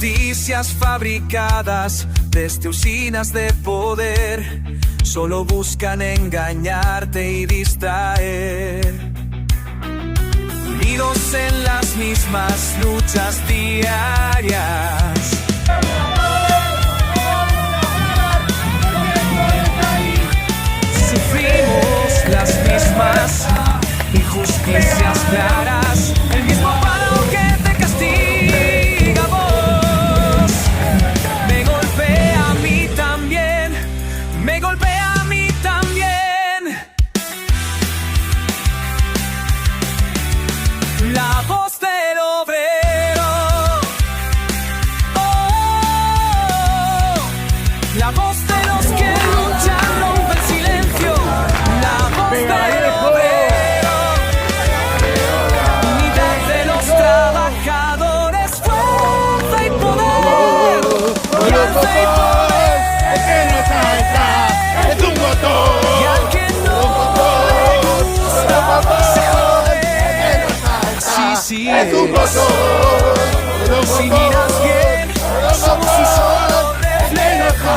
injusticias fabricadas desde usinas de poder solo buscan engañarte y distraer. Unidos en las mismas luchas diarias. Sufrimos las mismas injusticias claras, el mismo palo que te castiga a vos. Me golpea a mí también, me golpea a mí también. La voz del obrero, oh, la voz de los que luchan rompe el silencio. La voz del obrero, unidad de los trabajadores, fuerza y poder, fuerza y poder. El que no salta es un botón. Y al que no le gusta se jode. Sí, sí, Es un botón. si miras bien, somos un solo reflejo.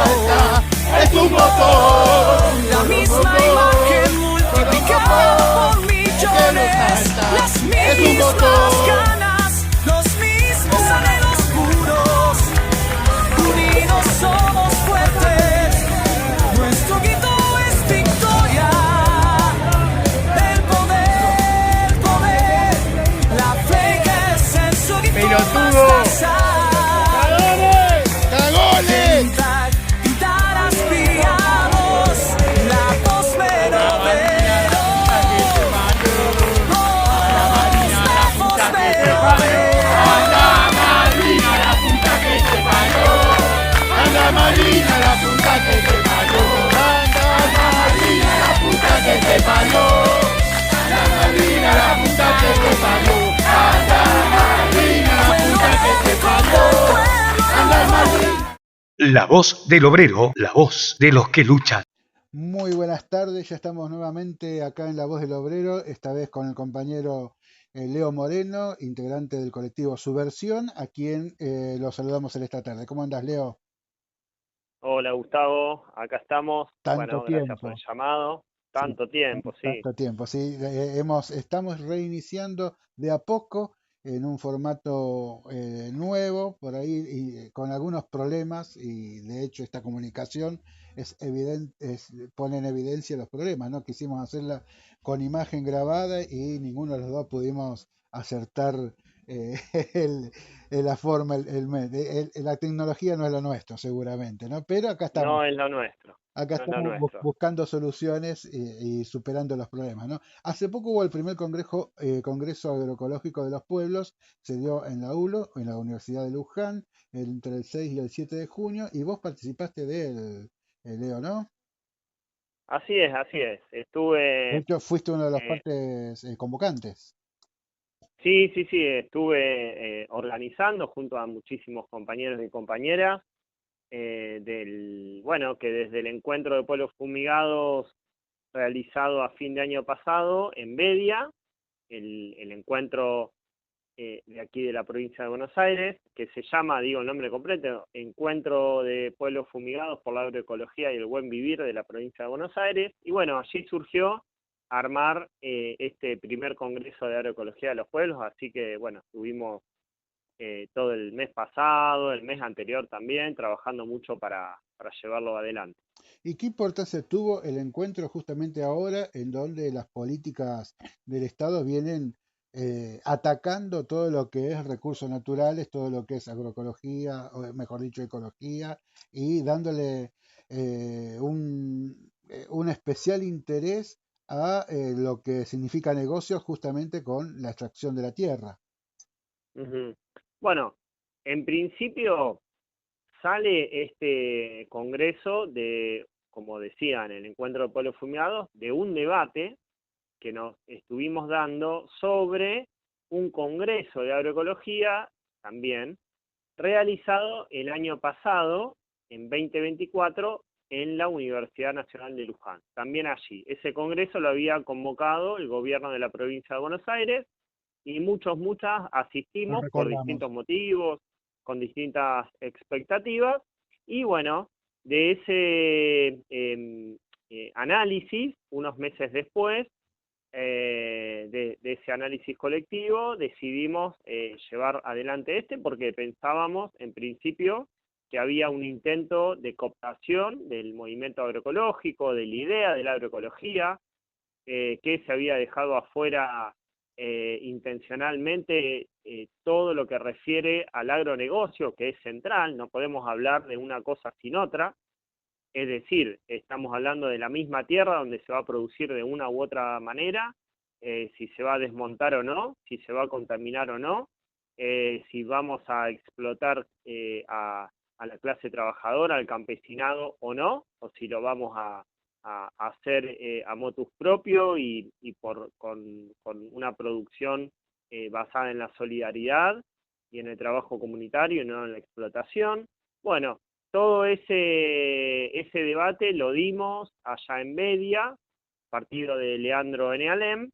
Es un botón. La misma imagen multiplicada por millones. Las mismas ganas, los mismos anhelos puros. Unidos somos fuertes. Nuestro grito es victoria. El poder, poder. La fe que es el grito más Pelotudo. tasar. ¡Cagones! Pintar aspiramos la voz del obrero. La voz del obrero. ¡Anda Malvina, la puta que te parió! ¡Anda Malvina, la puta que te parió! ¡Anda Malvina, la puta que te parió! ¡Anda Malvina, la puta que te parió! ¡Anda Malvina, la puta que te parió! ¡Anda Malvina! La voz del obrero, la voz de los que luchan. Muy buenas tardes, ya estamos nuevamente acá en La Voz del Obrero, esta vez con el compañero Leo Moreno, integrante del colectivo Subversión, a quien lo saludamos en esta tarde. ¿Cómo andás, Leo? Hola Gustavo, acá estamos. Tanto Bueno, gracias por tiempo. el llamado. Tanto tiempo, sí. Tanto tiempo, sí. Estamos reiniciando de a poco en un formato nuevo, por ahí, y con algunos problemas, y de hecho esta comunicación es evidente, pone en evidencia los problemas, ¿no? Quisimos hacerla con imagen grabada y ninguno de los dos pudimos acertar eh, el- la forma, la tecnología no es lo nuestro, seguramente, ¿no? Pero acá estamos. No es lo nuestro. Acá No es lo estamos nuestro. buscando soluciones y superando los problemas, ¿no? Hace poco hubo el primer Congreso Agroecológico de los Pueblos, se dio en la ULO, en la Universidad de Luján, entre el 6 y el 7 de junio, y vos participaste de él, Leo, ¿no? Así es, así es. De Estuve, hecho, fuiste uno de los eh, partes convocantes. sí, estuve organizando junto a muchísimos compañeros y compañeras bueno, que desde el encuentro de pueblos fumigados realizado a fin de año pasado en Bedia, el encuentro de aquí de la provincia de Buenos Aires, que se llama, digo el nombre completo, Encuentro de Pueblos Fumigados por la Agroecología y el Buen Vivir de la provincia de Buenos Aires. Y bueno, allí surgió armar este primer Congreso de Agroecología de los Pueblos, así que bueno, estuvimos todo el mes pasado, el mes anterior también, trabajando mucho para llevarlo adelante. ¿Y qué importancia tuvo el encuentro justamente ahora en donde las políticas del Estado vienen atacando todo lo que es recursos naturales, todo lo que es agroecología, o mejor dicho, ecología, y dándole un especial interés a lo que significa negocios justamente con la extracción de la tierra? Ujú. Bueno, en principio sale este congreso de, como decía, en el Encuentro de Pueblos Fumigados, de un debate que nos estuvimos dando sobre un congreso de agroecología también realizado el año pasado, en 2024, en la Universidad Nacional de Luján. También allí. Ese congreso lo había convocado el gobierno de la provincia de Buenos Aires y muchas Nos asistimos por recordamos. distintos motivos. con distintas expectativas, y bueno, de ese análisis, unos meses después, de ese análisis colectivo, decidimos llevar adelante porque pensábamos en principio que había un intento de cooptación del movimiento agroecológico, de la idea de la agroecología, que se había dejado afuera intencionalmente todo lo que refiere al agronegocio, que es central. No podemos hablar de una cosa sin otra. Es decir, estamos hablando de la misma tierra donde se va a producir de una u otra manera, si se va a desmontar o no, si se va a contaminar o no, si vamos a explotar a la clase trabajadora, al campesinado o no, o si lo vamos a hacer a motus propio y con una producción basada en la solidaridad y en el trabajo comunitario y no en la explotación. Bueno, todo ese debate lo dimos allá en Bedia, partido de Leandro N. Alem,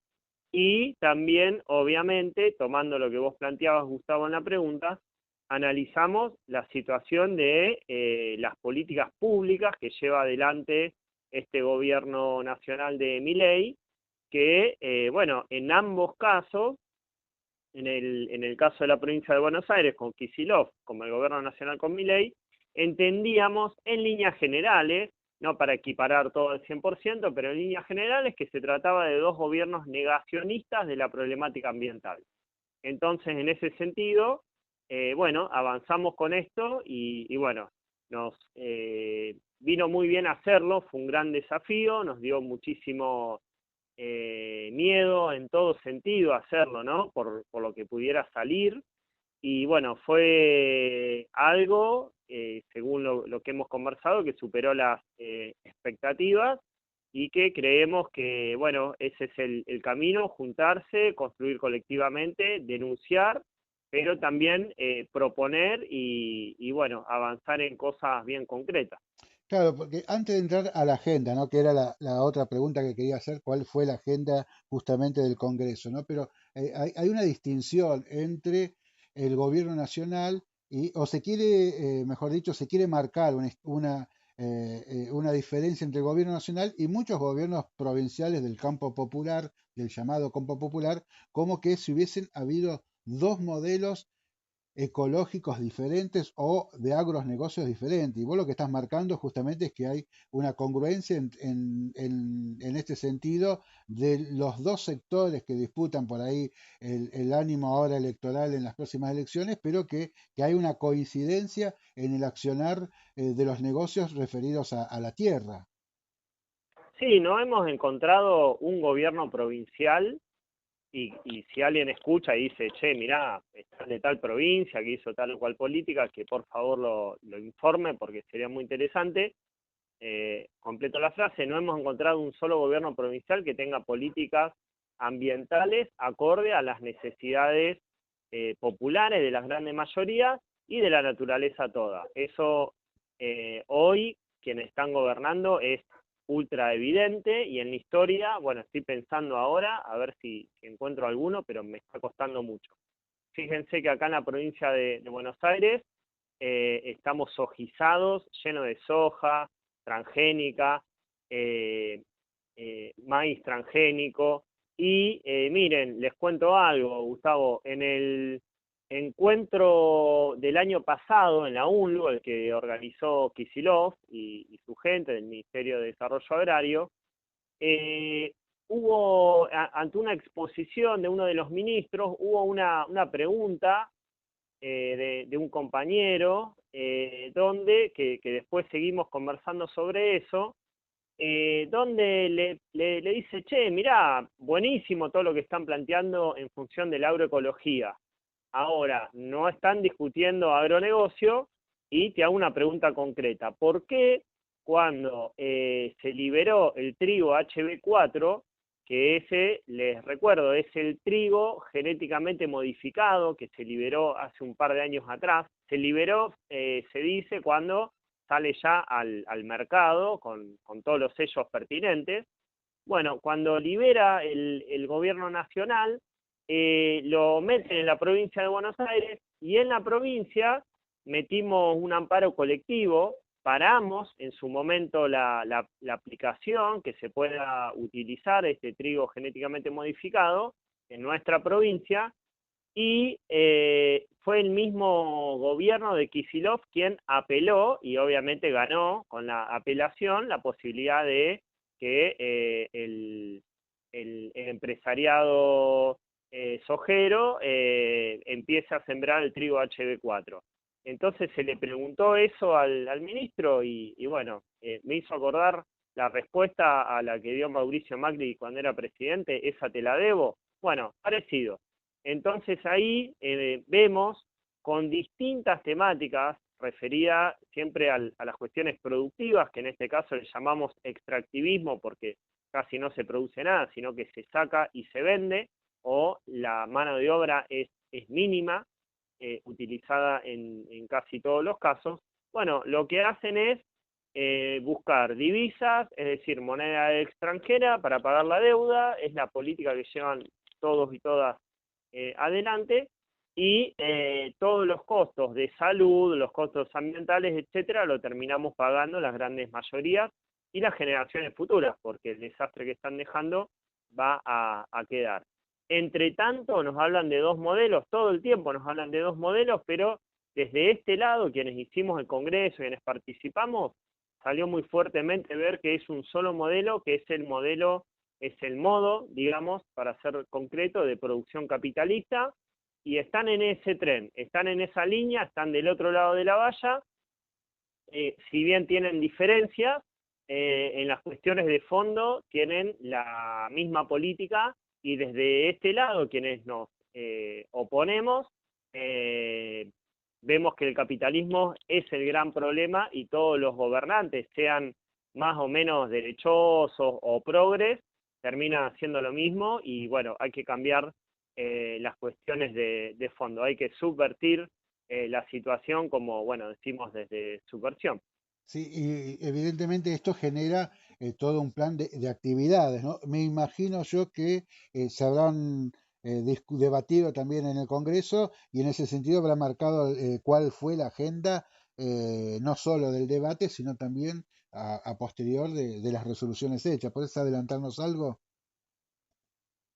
y también, obviamente, tomando lo que vos planteabas, Gustavo, en la pregunta, analizamos la situación de las políticas públicas que lleva adelante este gobierno nacional de Milei, que, bueno, en ambos casos, en el caso de la provincia de Buenos Aires con Kicillof, como el gobierno nacional con Milei, entendíamos en líneas generales, no para equiparar todo al 100%, pero en líneas generales que se trataba de dos gobiernos negacionistas de la problemática ambiental. Entonces, en ese sentido, bueno, avanzamos con esto y bueno, nos vino muy bien hacerlo, fue un gran desafío, nos dio muchísimo miedo en todo sentido hacerlo, ¿no? Por lo que pudiera salir. Y bueno, fue algo, según lo que hemos conversado, que superó las expectativas y que creemos que, bueno, ese es el camino, juntarse, construir colectivamente, denunciar, pero también proponer y, bueno, avanzar en cosas bien concretas. Claro, porque antes de entrar a la agenda, ¿no? Que era la otra pregunta que quería hacer, ¿cuál fue la agenda justamente del Congreso, ¿no? Pero hay una distinción entre el gobierno nacional o se quiere, mejor dicho, se quiere marcar una diferencia entre el gobierno nacional y muchos gobiernos provinciales del campo popular, del llamado campo popular, como que si hubiesen habido dos modelos ecológicos diferentes o de agronegocios diferentes. Y vos lo que estás marcando justamente es que hay una congruencia en este sentido de los dos sectores que disputan por ahí el ánimo ahora electoral en las próximas elecciones, pero que hay una coincidencia en el accionar de los negocios referidos a la tierra. Sí, no hemos encontrado un gobierno provincial. Y si alguien escucha y dice, che, mirá, está de tal provincia que hizo tal o cual política, que por favor lo informe porque sería muy interesante. Completo la frase, no hemos encontrado un solo gobierno provincial que tenga políticas ambientales acorde a las necesidades populares de las grandes mayorías y de la naturaleza toda. Eso hoy quienes están gobernando es ultra evidente, y en la historia, bueno, estoy pensando ahora, a ver si encuentro alguno, pero me está costando mucho. Fíjense que acá en la provincia de Buenos Aires estamos sojizados, llenos de soja, transgénica, maíz transgénico, y miren, les cuento algo, Gustavo, en el encuentro del año pasado en la UNLU, el que organizó Kicillof y su gente del Ministerio de Desarrollo Agrario, hubo, ante una exposición de uno de los ministros, hubo una pregunta de un compañero, que después seguimos conversando sobre eso, donde le dice, che, mirá, buenísimo todo lo que están planteando en función de la agroecología. Ahora, no están discutiendo agronegocio, y te hago una pregunta concreta. ¿Por qué cuando se liberó el trigo HB4, que ese, les recuerdo, es el trigo genéticamente modificado que se liberó hace un par de años atrás, se liberó, se dice, cuando sale ya al mercado con todos los sellos pertinentes? Bueno, cuando libera el gobierno nacional, lo meten en la provincia de Buenos Aires, y en la provincia metimos un amparo colectivo, paramos en su momento la aplicación que se pueda utilizar este trigo genéticamente modificado en nuestra provincia, y fue el mismo gobierno de Kicillof quien apeló, y obviamente ganó con la apelación la posibilidad de que el empresariado sojero empiece a sembrar el trigo HB4. Entonces se le preguntó eso al ministro y bueno, me hizo acordar la respuesta a la que dio Mauricio Macri cuando era presidente: esa te la debo. Bueno, parecido. Entonces ahí vemos con distintas temáticas referidas siempre a las cuestiones productivas, que en este caso le llamamos extractivismo porque casi no se produce nada, sino que se saca y se vende, o la mano de obra es mínima, utilizada en casi todos los casos. Bueno, lo que hacen es buscar divisas, es decir, moneda extranjera para pagar la deuda, es la política que llevan todos y todas adelante, y todos los costos de salud, los costos ambientales, etcétera, lo terminamos pagando las grandes mayorías y las generaciones futuras, porque el desastre que están dejando va a quedar. Entre tanto, nos hablan de dos modelos, todo el tiempo nos hablan de dos modelos, pero desde este lado, quienes hicimos el Congreso, quienes participamos, salió muy fuertemente ver que es un solo modelo, que es el modelo, es el modo, digamos, para ser concreto, de producción capitalista, y están en ese tren, están en esa línea, están del otro lado de la valla, si bien tienen diferencias, en las cuestiones de fondo tienen la misma política, y desde este lado, quienes nos oponemos, vemos que el capitalismo es el gran problema, y todos los gobernantes, sean más o menos derechosos o progres, terminan haciendo lo mismo, y bueno, hay que cambiar las cuestiones de fondo, hay que subvertir la situación, como bueno, decimos desde Subversión. Sí, y evidentemente esto genera todo un plan de actividades, ¿no? Me imagino yo que se habrán debatido también en el Congreso, y en ese sentido habrá marcado cuál fue la agenda, no solo del debate, sino también a posterior de las resoluciones hechas. ¿Puedes adelantarnos algo?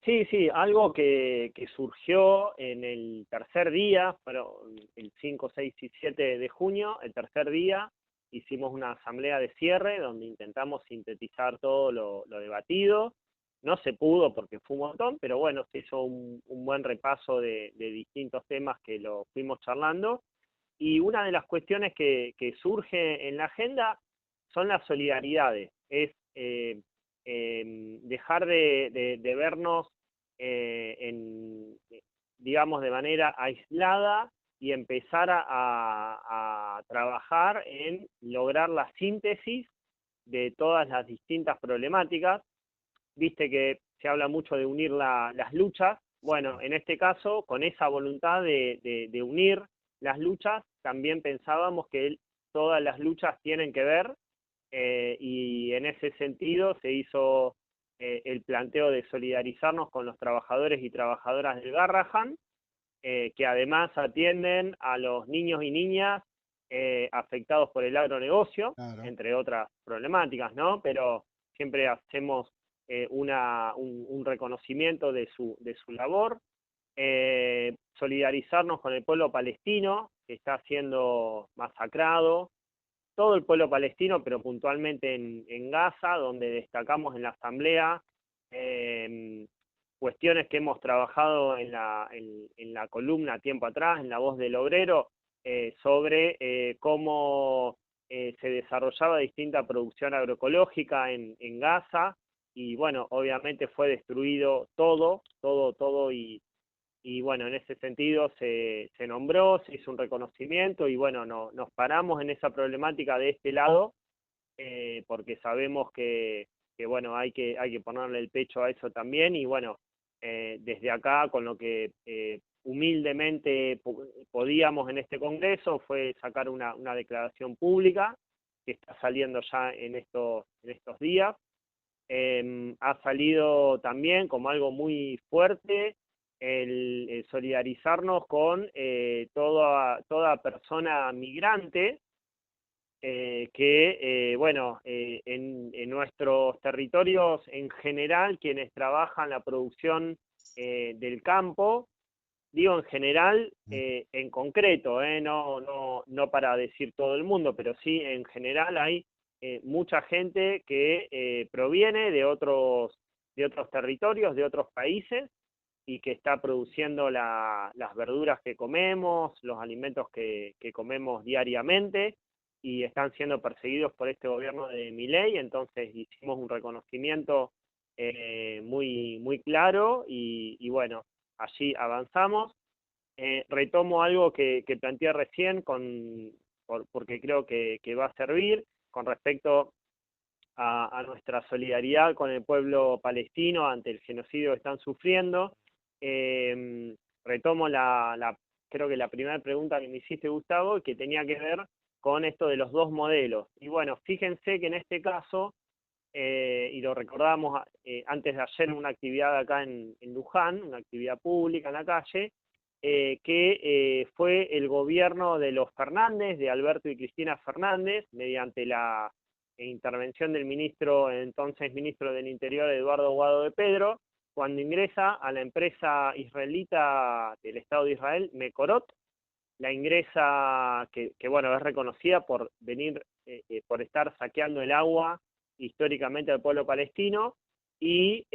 Sí, sí, algo que surgió en el tercer día, pero el 5, 6 y 7 de junio, el tercer día, hicimos una asamblea de cierre donde intentamos sintetizar todo lo debatido. No se pudo porque fue un montón, pero bueno, se hizo un buen repaso de distintos temas que lo fuimos charlando. Y una de las cuestiones que surge en la agenda son las solidaridades, es dejar de vernos digamos, de manera aislada, y empezar a trabajar en lograr la síntesis de todas las distintas problemáticas. Viste que se habla mucho de unir las luchas. Bueno, en este caso, con esa voluntad de unir las luchas, también pensábamos que todas las luchas tienen que ver, y en ese sentido se hizo el planteo de solidarizarnos con los trabajadores y trabajadoras del Garrahan, que además atienden a los niños y niñas afectados por el agronegocio, Claro. entre otras problemáticas, ¿no? Pero siempre hacemos un reconocimiento de su labor. Solidarizarnos con el pueblo palestino, que está siendo masacrado, todo el pueblo palestino, pero puntualmente en Gaza, donde destacamos en la asamblea cuestiones que hemos trabajado en la columna tiempo atrás, en La Voz del Obrero, sobre cómo se desarrollaba distinta producción agroecológica en Gaza, y bueno, obviamente fue destruido todo, y bueno, en ese sentido se nombró, se hizo un reconocimiento, y bueno, nos paramos en esa problemática de este lado, porque sabemos que bueno, hay que ponerle el pecho a eso también, y bueno, desde acá, con lo que humildemente podíamos en este Congreso, fue sacar una declaración pública, que está saliendo ya en estos días. Ha salido también como algo muy fuerte el solidarizarnos con toda persona migrante bueno, en nuestros territorios en general, quienes trabajan la producción del campo, digo en general, en concreto, no para decir todo el mundo, pero sí en general hay mucha gente que proviene de otros territorios, de otros países, y que está produciendo las verduras que comemos, los alimentos que comemos diariamente, y están siendo perseguidos por este gobierno de Milei. Entonces hicimos un reconocimiento muy claro, y bueno, allí avanzamos. Retomo algo que planteé recién, porque creo que va a servir, con respecto a nuestra solidaridad con el pueblo palestino ante el genocidio que están sufriendo. Retomo creo que la primera pregunta que me hiciste, Gustavo, que tenía que ver con esto de los dos modelos. Y bueno, fíjense que en este caso, y lo recordamos antes de ayer en una actividad acá en Luján, una actividad pública en la calle, que fue el gobierno de los Fernández, de Alberto y Cristina Fernández, mediante la intervención del entonces ministro del Interior, Eduardo Guado de Pedro, cuando ingresa a la empresa israelita del Estado de Israel, Mekorot. La ingresa, que bueno, es reconocida por por estar saqueando el agua históricamente al pueblo palestino, y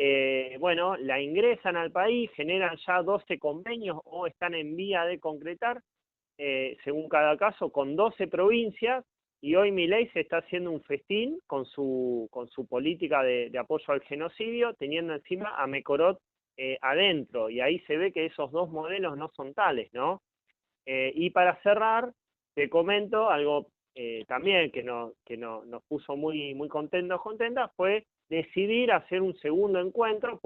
bueno, la ingresan al país, generan ya 12 convenios o están en vía de concretar, según cada caso, con 12 provincias, y hoy Milei se está haciendo un festín con su política de apoyo al genocidio, teniendo encima a Mekorot adentro, y ahí se ve que esos dos modelos no son tales, ¿no? Y para cerrar, te comento algo también que nos puso muy contentas, fue decidir hacer un segundo encuentro,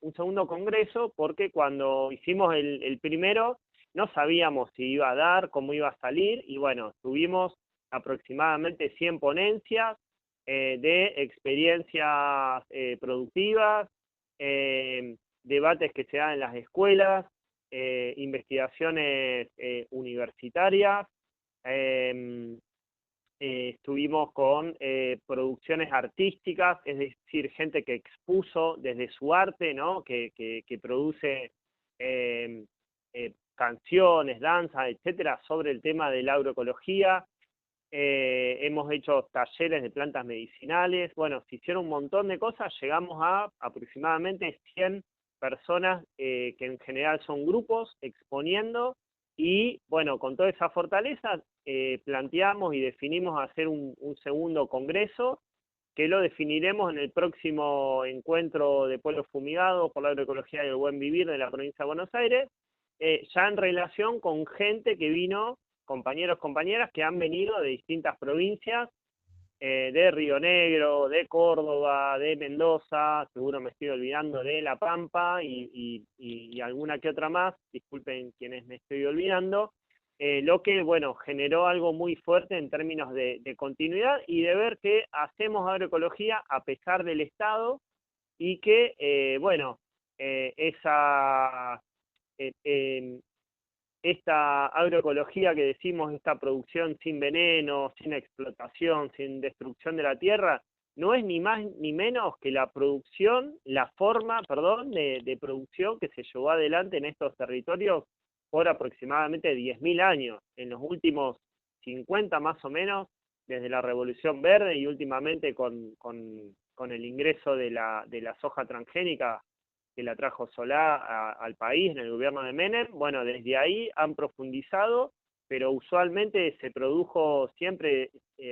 un segundo congreso, porque cuando hicimos el primero no sabíamos si iba a dar, cómo iba a salir, y bueno, tuvimos aproximadamente 100 ponencias de experiencias productivas, debates que se dan en las escuelas, investigaciones universitarias. Estuvimos con producciones artísticas, es decir, gente que expuso desde su arte, ¿no? que produce canciones, danzas, etcétera, sobre el tema de la agroecología. Hemos hecho talleres de plantas medicinales. Bueno, se hicieron un montón de cosas, llegamos a aproximadamente 100 personas, que en general son grupos, exponiendo, y bueno, con toda esa fortaleza planteamos y definimos hacer un segundo congreso, que lo definiremos en el próximo encuentro de pueblos fumigados por la agroecología y el buen vivir de la provincia de Buenos Aires, ya en relación con gente que vino, compañeros, compañeras, que han venido de distintas provincias, de Río Negro, de Córdoba, de Mendoza, seguro me estoy olvidando de La Pampa y alguna que otra más, disculpen quienes me estoy olvidando, lo que, bueno, generó algo muy fuerte en términos de continuidad y de ver que hacemos agroecología a pesar del Estado, y que, bueno, esta agroecología que decimos, esta producción sin veneno, sin explotación, sin destrucción de la tierra, no es ni más ni menos que la forma de producción que se llevó adelante en estos territorios por aproximadamente 10.000 años, en los últimos 50 más o menos, desde la Revolución Verde y últimamente con el ingreso de la soja transgénica que la trajo Solá al país en el gobierno de Menem. Bueno, desde ahí han profundizado, pero usualmente se produjo siempre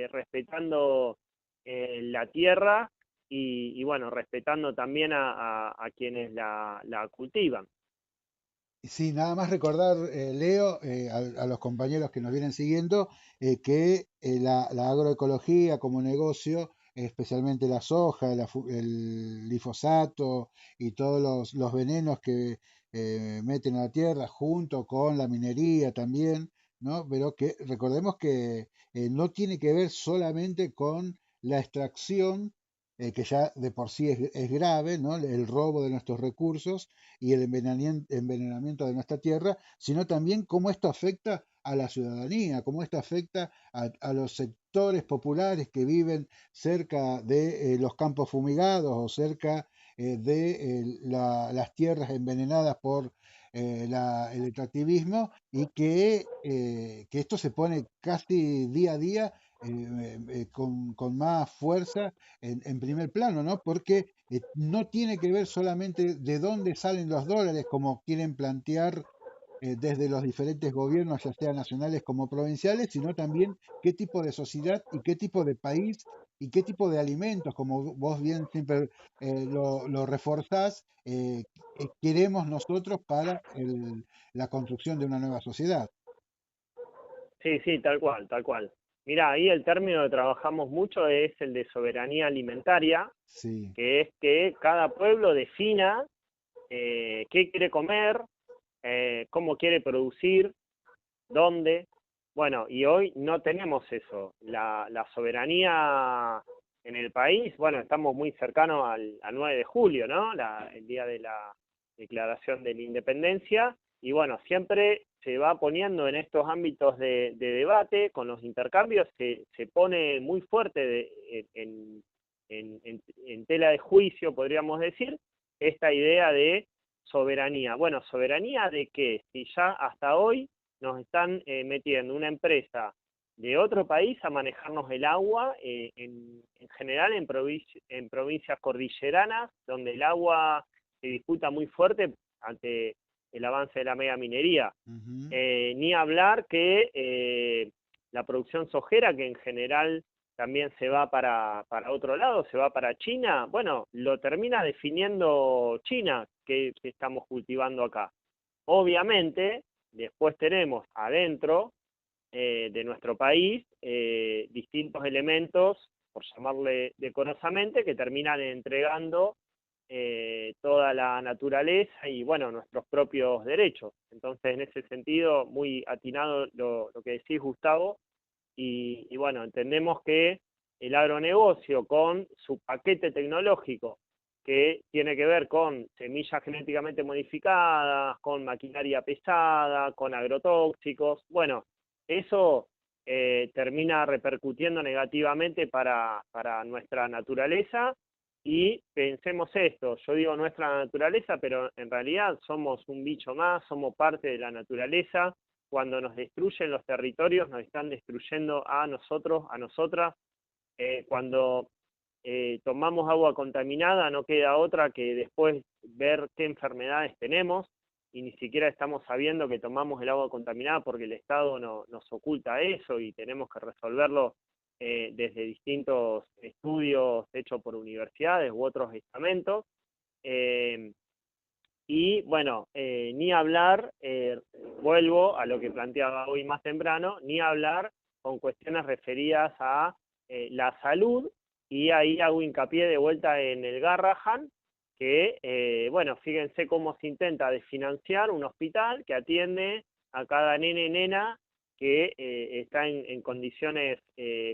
respetando la tierra y bueno, respetando también a quienes la cultivan. Sí, nada más recordar, Leo, a los compañeros que nos vienen siguiendo, que la agroecología como negocio, especialmente la soja, el glifosato y todos los venenos que meten a la tierra, junto con la minería también, ¿no? Pero que recordemos que no tiene que ver solamente con la extracción que ya de por sí es grave, ¿no? El robo de nuestros recursos y el envenenamiento de nuestra tierra, sino también cómo esto afecta a la ciudadanía, cómo esto afecta a los sectores populares que viven cerca de los campos fumigados o cerca de las tierras envenenadas por el extractivismo y que esto se pone casi día a día con más fuerza en primer plano, ¿no? Porque no tiene que ver solamente de dónde salen los dólares, como quieren plantear desde los diferentes gobiernos, ya sean nacionales como provinciales, sino también qué tipo de sociedad y qué tipo de país y qué tipo de alimentos, como vos bien siempre lo reforzás, queremos nosotros para la construcción de una nueva sociedad. Sí, sí, tal cual, tal cual. Mira, ahí el término que trabajamos mucho es el de soberanía alimentaria, Sí. que es que cada pueblo defina qué quiere comer, cómo quiere producir, dónde. Bueno, y hoy no tenemos eso. La soberanía en el país, bueno, estamos muy cercanos al 9 de julio, ¿no? El día de la declaración de la independencia, y bueno, siempre se va poniendo en estos ámbitos de debate, con los intercambios, se pone muy fuerte en tela de juicio, podríamos decir, esta idea de soberanía. Bueno, ¿soberanía de qué? Si ya hasta hoy nos están metiendo una empresa de otro país a manejarnos el agua, en general en provincias cordilleranas, donde el agua se disputa muy fuerte ante el avance de la megaminería. Ujú. Ni hablar que la producción sojera, que en general también se va para otro lado, se va para China, bueno, lo termina definiendo China, que estamos cultivando acá. Obviamente, después tenemos adentro de nuestro país distintos elementos, por llamarle decorosamente, que terminan entregando toda la naturaleza y, bueno, nuestros propios derechos. Entonces, en ese sentido, muy atinado lo que decís, Gustavo, y bueno, entendemos que el agronegocio con su paquete tecnológico, que tiene que ver con semillas genéticamente modificadas, con maquinaria pesada, con agrotóxicos, bueno, eso termina repercutiendo negativamente para nuestra naturaleza. Y pensemos esto, yo digo nuestra naturaleza, pero en realidad somos un bicho más, somos parte de la naturaleza. Cuando nos destruyen los territorios, nos están destruyendo a nosotros, a nosotras. Cuando tomamos agua contaminada, no queda otra que después ver qué enfermedades tenemos, y ni siquiera estamos sabiendo que tomamos el agua contaminada porque el Estado nos oculta eso y tenemos que resolverlo desde distintos estudios hechos por universidades u otros estamentos. Eh, y bueno, ni hablar, vuelvo a lo que planteaba hoy más temprano, ni hablar con cuestiones referidas a la salud, y ahí hago hincapié de vuelta en el Garrahan, que, bueno, fíjense cómo se intenta desfinanciar un hospital que atiende a cada nene y nena que está en condiciones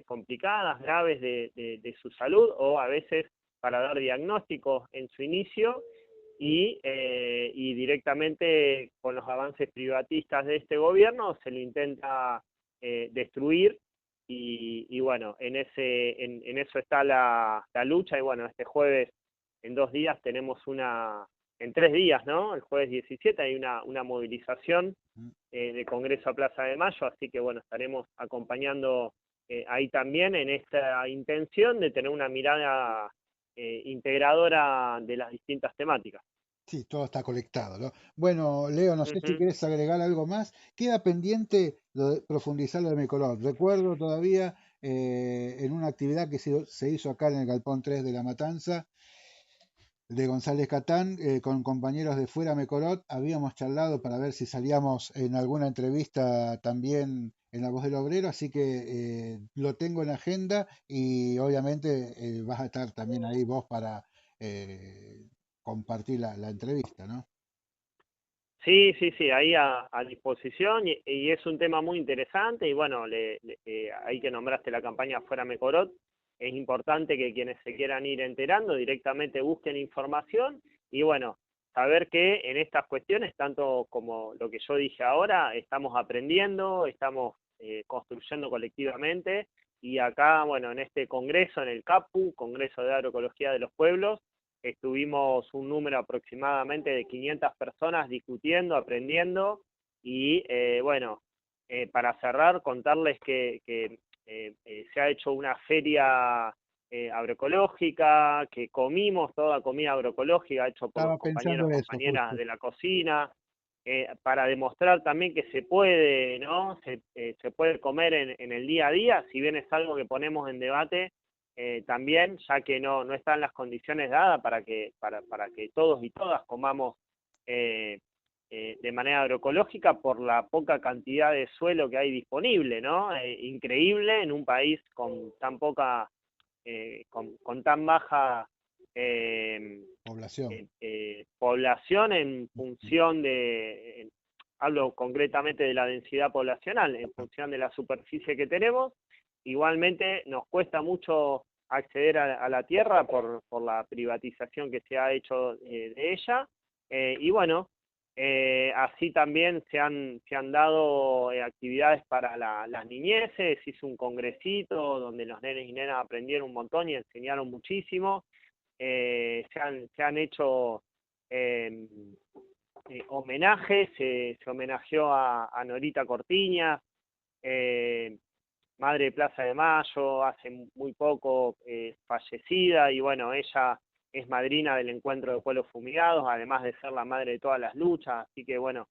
complicadas, graves de su salud, o a veces para dar diagnósticos en su inicio, y directamente con los avances privatistas de este gobierno se lo intenta destruir, y bueno, en eso está la lucha. Y bueno, este jueves, en 2 días, en 3 días, ¿no? El jueves 17 hay una movilización de Congreso a Plaza de Mayo, así que bueno, estaremos acompañando ahí también en esta intención de tener una mirada integradora de las distintas temáticas. Sí, todo está conectado, ¿no? Bueno, Leo, no sé si Ujú. quieres agregar algo más. Queda pendiente profundizar lo de Mecolot. Recuerdo todavía en una actividad que se hizo acá en el Galpón 3 de La Matanza, de González Catán, con compañeros de Fuera Mecolot, habíamos charlado para ver si salíamos en alguna entrevista también en La Voz del Obrero, así que lo tengo en agenda y obviamente vas a estar también ahí vos para eh, compartir la entrevista, ¿no? Sí, sí, sí, ahí a disposición, y es un tema muy interesante. Y bueno, ahí que nombraste la campaña Fuera Mecorot, es importante que quienes se quieran ir enterando directamente busquen información y bueno, saber que en estas cuestiones, tanto como lo que yo dije ahora, estamos aprendiendo, estamos construyendo colectivamente y acá, bueno, en este congreso, en el CAPU, Congreso de Agroecología de los Pueblos, estuvimos un número aproximadamente de 500 personas discutiendo, aprendiendo y bueno, para cerrar, contarles que se ha hecho una feria agroecológica, que comimos toda comida agroecológica hecho por los Estaba compañeros, pensando eso, compañeras justo. de la cocina, para demostrar también que se puede, ¿no? Se puede comer en el día a día, si bien es algo que ponemos en debate también, ya que no están las condiciones dadas para que todos y todas comamos de manera agroecológica por la poca cantidad de suelo que hay disponible, ¿no? Increíble en un país con tan poca, con tan baja Población. población en función hablo concretamente de la densidad poblacional, en función de la superficie que tenemos. Igualmente nos cuesta mucho acceder a la tierra por la privatización que se ha hecho de ella. Y bueno, así también se han dado actividades para las niñeces, se hizo un congresito donde los nenes y nenas aprendieron un montón y enseñaron muchísimo. Se han hecho homenajes, se homenajeó a Norita Cortiñas, madre de Plaza de Mayo, hace muy poco fallecida, y bueno, ella es madrina del Encuentro de Pueblos Fumigados, además de ser la madre de todas las luchas, así que bueno,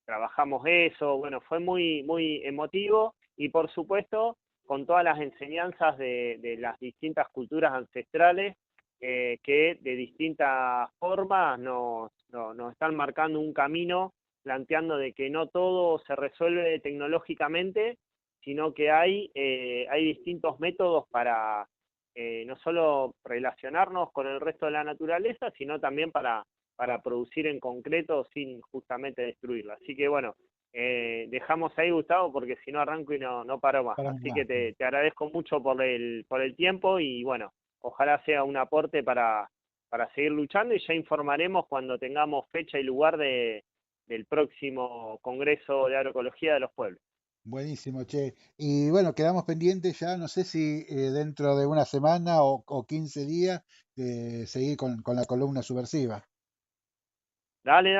trabajamos eso, bueno, fue muy, muy emotivo, y por supuesto, con todas las enseñanzas de las distintas culturas ancestrales, que de distintas formas nos están marcando un camino, planteando de que no todo se resuelve tecnológicamente, sino que hay distintos métodos para no solo relacionarnos con el resto de la naturaleza, sino también para producir en concreto sin justamente destruirla. Así que bueno, dejamos ahí, Gustavo, porque si no arranco y no paro más. Para Así más. que te agradezco mucho por el tiempo y bueno, ojalá sea un aporte para seguir luchando y ya informaremos cuando tengamos fecha y lugar del próximo Congreso de Agroecología de los Pueblos. Buenísimo, che. Y bueno, quedamos pendientes ya, no sé si dentro de una semana o 15 días, seguir con la columna subversiva. Dale,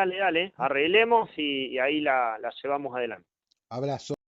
arreglemos y ahí la llevamos adelante. Abrazo.